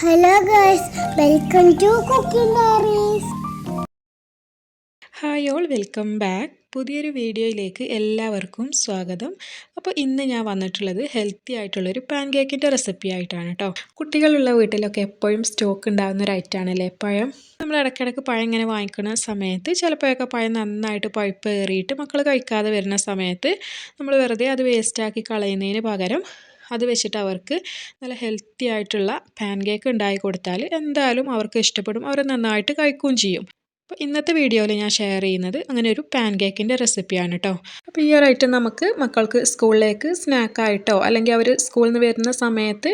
Hello guys, welcome to Cooking Diaries. Hi all welcome back. പുതിയൊരു വീഡിയോയിലേക്ക് എല്ലാവർക്കും സ്വാഗതം. അപ്പോൾ ഇന്ന് ഞാൻ വന്നിട്ടുള്ളത് ഹെൽത്തി ആയിട്ടുള്ളൊരു പാൻ കേക്കിൻ്റെ റെസിപ്പി ആയിട്ടാണ് കേട്ടോ. കുട്ടികളുള്ള വീട്ടിലൊക്കെ എപ്പോഴും സ്റ്റോക്ക് ഉണ്ടാകുന്ന ഒരു ഐറ്റമാണല്ലേ പഴം. നമ്മൾ ഇടയ്ക്കിടയ്ക്ക് പഴം ഇങ്ങനെ വാങ്ങിക്കുന്ന സമയത്ത് ചിലപ്പോഴൊക്കെ പഴം നന്നായിട്ട് പഴുപ്പ് ഏറിയിട്ട് മക്കൾ കഴിക്കാതെ വരുന്ന സമയത്ത് നമ്മൾ വെറുതെ അത് വേസ്റ്റാക്കി കളയുന്നതിന് പകരം അത് വെച്ചിട്ട് അവർക്ക് നല്ല ഹെൽത്തി ആയിട്ടുള്ള പാൻ കേക്ക് ഉണ്ടാക്കി കൊടുത്താൽ എന്തായാലും അവർക്ക് ഇഷ്ടപ്പെടും, അവർ നന്നായിട്ട് കഴിക്കുകയും ചെയ്യും. അപ്പോൾ ഇന്നത്തെ വീഡിയോയിൽ ഞാൻ ഷെയർ ചെയ്യുന്നത് അങ്ങനെ ഒരു പാൻ കേക്കിൻ്റെ റെസിപ്പിയാണ് കേട്ടോ. അപ്പോൾ ഈ ഒരു ഐറ്റം നമുക്ക് മക്കൾക്ക് സ്കൂളിലേക്ക് സ്നാക്കായിട്ടോ അല്ലെങ്കിൽ അവർ സ്കൂളിൽ നിന്ന് വരുന്ന സമയത്ത്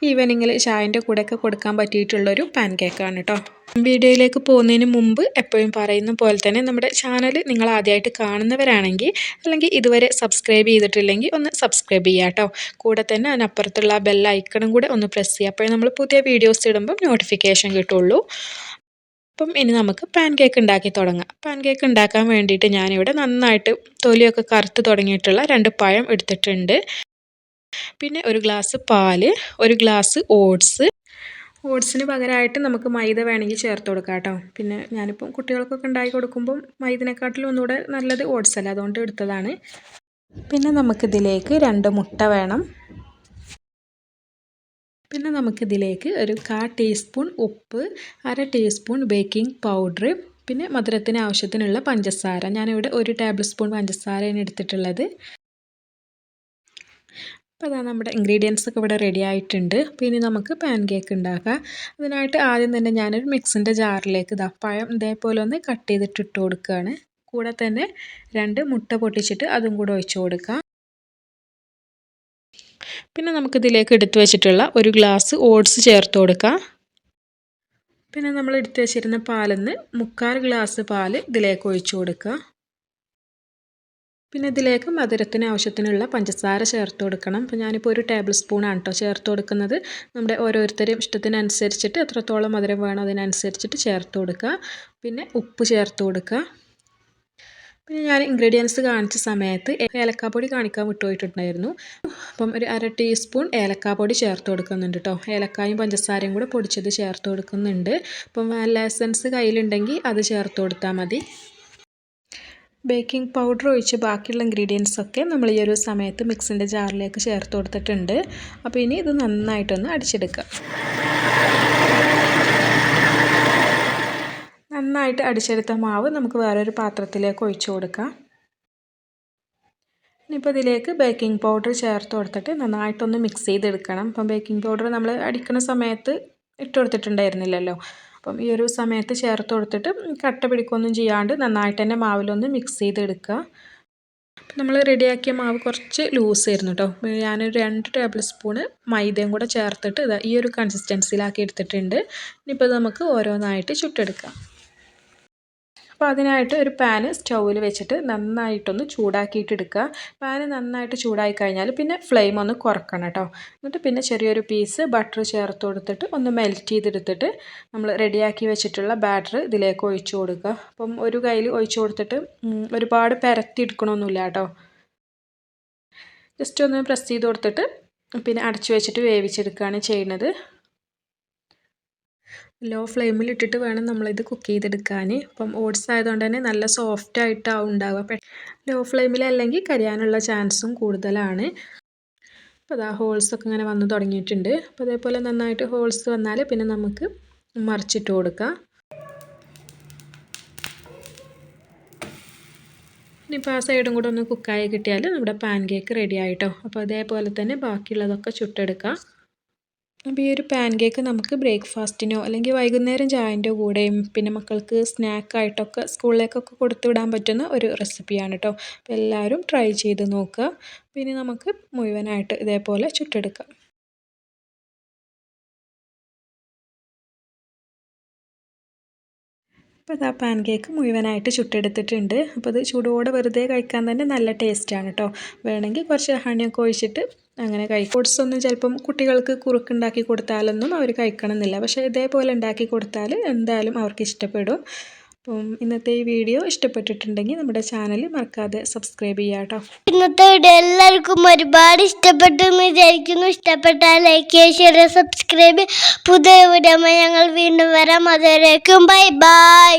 ഈവനിങ്ങിൽ ചായൻ്റെ കൂടെയൊക്കെ കൊടുക്കാൻ പറ്റിയിട്ടുള്ളൊരു പാൻ കേക്കാണ് കേട്ടോ. വീഡിയോയിലേക്ക് പോകുന്നതിന് മുമ്പ് എപ്പോഴും പറയുന്ന പോലെ തന്നെ നമ്മുടെ ചാനൽ നിങ്ങൾ ആദ്യമായിട്ട് കാണുന്നവരാണെങ്കിൽ അല്ലെങ്കിൽ ഇതുവരെ സബ്സ്ക്രൈബ് ചെയ്തിട്ടില്ലെങ്കിൽ ഒന്ന് സബ്സ്ക്രൈബ് ചെയ്യുക കേട്ടോ. കൂടെ തന്നെ അതിനപ്പുറത്തുള്ള ബെൽ ഐക്കണും കൂടെ ഒന്ന് പ്രസ് ചെയ്യുക. അപ്പോൾ നമ്മൾ പുതിയ വീഡിയോസ് ഇടുമ്പം നോട്ടിഫിക്കേഷൻ കിട്ടുള്ളൂ. അപ്പം ഇനി നമുക്ക് പാൻ കേക്ക് ഉണ്ടാക്കി തുടങ്ങാം. പാൻ കേക്ക് ഉണ്ടാക്കാൻ വേണ്ടിയിട്ട് ഞാനിവിടെ നന്നായിട്ട് തൊലിയൊക്കെ കറുത്ത് തുടങ്ങിയിട്ടുള്ള 2 പഴം എടുത്തിട്ടുണ്ട്. പിന്നെ ഒരു ഗ്ലാസ് പാല്, ഒരു ഗ്ലാസ് ഓട്സിന് പകരമായിട്ട് നമുക്ക് മൈദ വേണമെങ്കിൽ ചേർത്ത് കൊടുക്കാം കേട്ടോ. പിന്നെ ഞാനിപ്പം കുട്ടികൾക്കൊക്കെ ഉണ്ടാക്കി കൊടുക്കുമ്പം മൈദിനെക്കാട്ടിലും ഒന്നുകൂടെ നല്ലത് ഓട്സ് അല്ല, അതുകൊണ്ട് എടുത്തതാണ്. പിന്നെ നമുക്കിതിലേക്ക് 2 മുട്ട വേണം. പിന്നെ നമുക്കിതിലേക്ക് ഒരു 1/4 ടീസ്പൂൺ ഉപ്പ്, 1/2 ടീസ്പൂൺ ബേക്കിംഗ് പൗഡർ, പിന്നെ മധുരത്തിന് ആവശ്യത്തിനുള്ള പഞ്ചസാര. ഞാനിവിടെ 1 ടേബിൾ സ്പൂൺ പഞ്ചസാരയാണ് എടുത്തിട്ടുള്ളത്. അപ്പോൾ അതാ നമ്മുടെ ഇൻഗ്രീഡിയൻസ് ഒക്കെ ഇവിടെ റെഡി ആയിട്ടുണ്ട്. അപ്പോൾ ഇനി നമുക്ക് പാൻ കേക്ക് ഉണ്ടാക്കാം. അതിനായിട്ട് ആദ്യം തന്നെ ഞാനൊരു മിക്സിൻ്റെ ജാറിലേക്ക് പഴം ഇതേപോലെ ഒന്ന് കട്ട് ചെയ്തിട്ട് ഇട്ട് കൊടുക്കുകയാണ്. കൂടെ തന്നെ 2 മുട്ട പൊട്ടിച്ചിട്ട് അതും കൂടെ ഒഴിച്ച് കൊടുക്കാം. പിന്നെ നമുക്കിതിലേക്ക് എടുത്തു വെച്ചിട്ടുള്ള 1 ഗ്ലാസ് ഓട്സ് ചേർത്ത് കൊടുക്കാം. പിന്നെ നമ്മൾ എടുത്തു വെച്ചിരുന്ന പാലിൽ നിന്ന് 3/4 ഗ്ലാസ് പാൽ ഇതിലേക്ക് ഒഴിച്ചു കൊടുക്കുക. പിന്നെ ഇതിലേക്ക് മധുരത്തിന് ആവശ്യത്തിനുള്ള പഞ്ചസാര ചേർത്ത് കൊടുക്കണം. അപ്പോൾ ഞാനിപ്പോൾ 1 ടേബിൾ സ്പൂണാണ് കേട്ടോ ചേർത്ത് കൊടുക്കുന്നത്. നമ്മുടെ ഓരോരുത്തരും ഇഷ്ടത്തിനനുസരിച്ചിട്ട് എത്രത്തോളം മധുരം വേണോ അതിനനുസരിച്ചിട്ട് ചേർത്ത് കൊടുക്കുക. പിന്നെ ഉപ്പ് ചേർത്ത് കൊടുക്കുക. പിന്നെ ഞാൻ ഇൻഗ്രീഡിയൻസ് കാണിച്ച സമയത്ത് ഏലക്കാപ്പൊടി കാണിക്കാൻ വിട്ടുപോയിട്ടുണ്ടായിരുന്നു. അപ്പം ഒരു 1/2 ടീസ്പൂൺ ഏലക്കാപ്പൊടി ചേർത്ത് കൊടുക്കുന്നുണ്ട് കേട്ടോ. ഏലക്കായും പഞ്ചസാരയും കൂടെ പൊടിച്ചത് ചേർത്ത് കൊടുക്കുന്നുണ്ട്. അപ്പം വാനില എസൻസ് കയ്യിലുണ്ടെങ്കിൽ അത് ചേർത്ത് കൊടുത്താൽ മതി. ബേക്കിംഗ് പൗഡർ ഒഴിച്ച് ബാക്കിയുള്ള ഇൻഗ്രീഡിയൻസൊക്കെ നമ്മൾ ഈ ഒരു സമയത്ത് മിക്സിൻ്റെ ജാറിലേക്ക് ചേർത്ത് കൊടുത്തിട്ടുണ്ട്. അപ്പോൾ ഇനി ഇത് നന്നായിട്ടൊന്ന് അടിച്ചെടുക്കുക. നന്നായിട്ട് അടിച്ചെടുത്ത മാവ് നമുക്ക് വേറൊരു പാത്രത്തിലേക്ക് ഒഴിച്ചു കൊടുക്കാം. ഇനിയിപ്പോൾ ഇതിലേക്ക് ബേക്കിംഗ് പൗഡർ ചേർത്ത് കൊടുത്തിട്ട് നന്നായിട്ടൊന്ന് മിക്സ് ചെയ്തെടുക്കണം. അപ്പം ബേക്കിംഗ് പൗഡർ നമ്മൾ അടിക്കുന്ന സമയത്ത് ഇട്ട് കൊടുത്തിട്ടുണ്ടായിരുന്നില്ലല്ലോ. അപ്പം ഈ ഒരു സമയത്ത് ചേർത്ത് കൊടുത്തിട്ട് കട്ട പിടിക്കൊന്നും ചെയ്യാണ്ട് നന്നായിട്ട് തന്നെ മാവിലൊന്ന് മിക്സ് ചെയ്തെടുക്കുക. നമ്മൾ റെഡിയാക്കിയ മാവ് കുറച്ച് ലൂസായിരുന്നു കേട്ടോ. ഞാനൊരു 2 ടേബിൾ സ്പൂണ് മൈദയും കൂടെ ചേർത്തിട്ട് ഈ ഒരു കൺസിസ്റ്റൻസിയിലാക്കി എടുത്തിട്ടുണ്ട്. ഇനിയിപ്പോൾ നമുക്ക് ഓരോന്നായിട്ട് ചുട്ടെടുക്കാം. അപ്പോൾ അതിനായിട്ട് ഒരു പാന് സ്റ്റൗവിൽ വെച്ചിട്ട് നന്നായിട്ടൊന്ന് ചൂടാക്കിയിട്ട് എടുക്കുക. പാന് നന്നായിട്ട് ചൂടായി കഴിഞ്ഞാൽ പിന്നെ ഫ്ലെയിം ഒന്ന് കുറക്കണം കേട്ടോ. എന്നിട്ട് പിന്നെ ചെറിയൊരു പീസ് ബട്ടർ ചേർത്ത് കൊടുത്തിട്ട് ഒന്ന് മെൽറ്റ് ചെയ്തെടുത്തിട്ട് നമ്മൾ റെഡിയാക്കി വെച്ചിട്ടുള്ള ബാറ്റർ ഇതിലേക്ക് ഒഴിച്ചു കൊടുക്കുക. അപ്പം ഒരു കയ്യിൽ ഒഴിച്ചു കൊടുത്തിട്ട് ഒരുപാട് പരത്തി എടുക്കണമൊന്നുമില്ല കേട്ടോ. ജസ്റ്റ് ഒന്ന് പ്രസ് ചെയ്ത് കൊടുത്തിട്ട് പിന്നെ അടച്ചു വെച്ചിട്ട് വേവിച്ചെടുക്കുകയാണ് ചെയ്യുന്നത്. ലോ ഫ്ലെയിമിൽ ഇട്ടിട്ട് വേണം നമ്മളിത് കുക്ക് ചെയ്തെടുക്കാൻ. അപ്പം ഓട്സ് ആയതുകൊണ്ട് തന്നെ നല്ല സോഫ്റ്റ് ആയിട്ടാവും ഉണ്ടാവുക. ലോ ഫ്ലെയിമിൽ അല്ലെങ്കിൽ കരിയാനുള്ള ചാൻസും കൂടുതലാണ്. അപ്പോൾ അതാ ഹോൾസൊക്കെ ഇങ്ങനെ വന്ന് തുടങ്ങിയിട്ടുണ്ട്. അപ്പോൾ അതേപോലെ നന്നായിട്ട് ഹോൾസ് വന്നാൽ പിന്നെ നമുക്ക് മറിച്ചിട്ട് കൊടുക്കാം. ഇനിയിപ്പോൾ ആ സൈഡും കൂടെ ഒന്ന് കുക്കായി കിട്ടിയാൽ നമ്മുടെ പാൻ കേക്ക് റെഡി ആയിട്ടോ. അപ്പോൾ അതേപോലെ തന്നെ ബാക്കിയുള്ളതൊക്കെ ചുട്ടെടുക്കാം. അപ്പോൾ ഈ ഒരു പാൻ കേക്ക് നമുക്ക് ബ്രേക്ക്ഫാസ്റ്റിനോ അല്ലെങ്കിൽ വൈകുന്നേരം ചായൻ്റെ കൂടെയും പിന്നെ മക്കൾക്ക് സ്നാക്കായിട്ടൊക്കെ സ്കൂളിലേക്കൊക്കെ കൊടുത്തു വിടാൻ പറ്റുന്ന ഒരു റെസിപ്പിയാണ് കേട്ടോ. അപ്പോൾ എല്ലാവരും ട്രൈ ചെയ്ത് നോക്കുക. പിന്നെ നമുക്ക് മുഴുവനായിട്ട് ഇതേപോലെ ചുട്ടെടുക്കാം. അപ്പോൾ ഇതാ പാൻ കേക്ക് മുഴുവനായിട്ട് ചുട്ടെടുത്തിട്ടുണ്ട്. അപ്പോൾ ഇത് ചൂടോടെ വെറുതെ കഴിക്കാൻ തന്നെ നല്ല ടേസ്റ്റാണ് കേട്ടോ. വേണമെങ്കിൽ കുറച്ച് ഹണിയൊക്കെ ഒഴിച്ചിട്ട് അങ്ങനെ കഴിക്കും. ഓട്സൊന്നും ചിലപ്പം കുട്ടികൾക്ക് കുറുക്കുണ്ടാക്കി കൊടുത്താലൊന്നും അവർ കഴിക്കണമെന്നില്ല. പക്ഷേ ഇതേപോലെ ഉണ്ടാക്കി കൊടുത്താൽ എന്തായാലും അവർക്ക് ഇഷ്ടപ്പെടും. അപ്പം ഇന്നത്തെ ഈ വീഡിയോ ഇഷ്ടപ്പെട്ടിട്ടുണ്ടെങ്കിൽ നമ്മുടെ ചാനൽ മറക്കാതെ സബ്സ്ക്രൈബ് ചെയ്യാം കേട്ടോ. ഇന്നത്തെ വീഡിയോ എല്ലാവർക്കും ഒരുപാട് ഇഷ്ടപ്പെട്ടു എന്ന് വിചാരിക്കുന്നു. ഇഷ്ടപ്പെട്ടാൽ ലൈക്ക് ചെയ്യുക, ഷെയർ, സബ്സ്ക്രൈബ്. പുതിയ വീഡിയോ ഞങ്ങൾ വീണ്ടും വരാം. അതുവരേക്കും ബൈ ബൈ.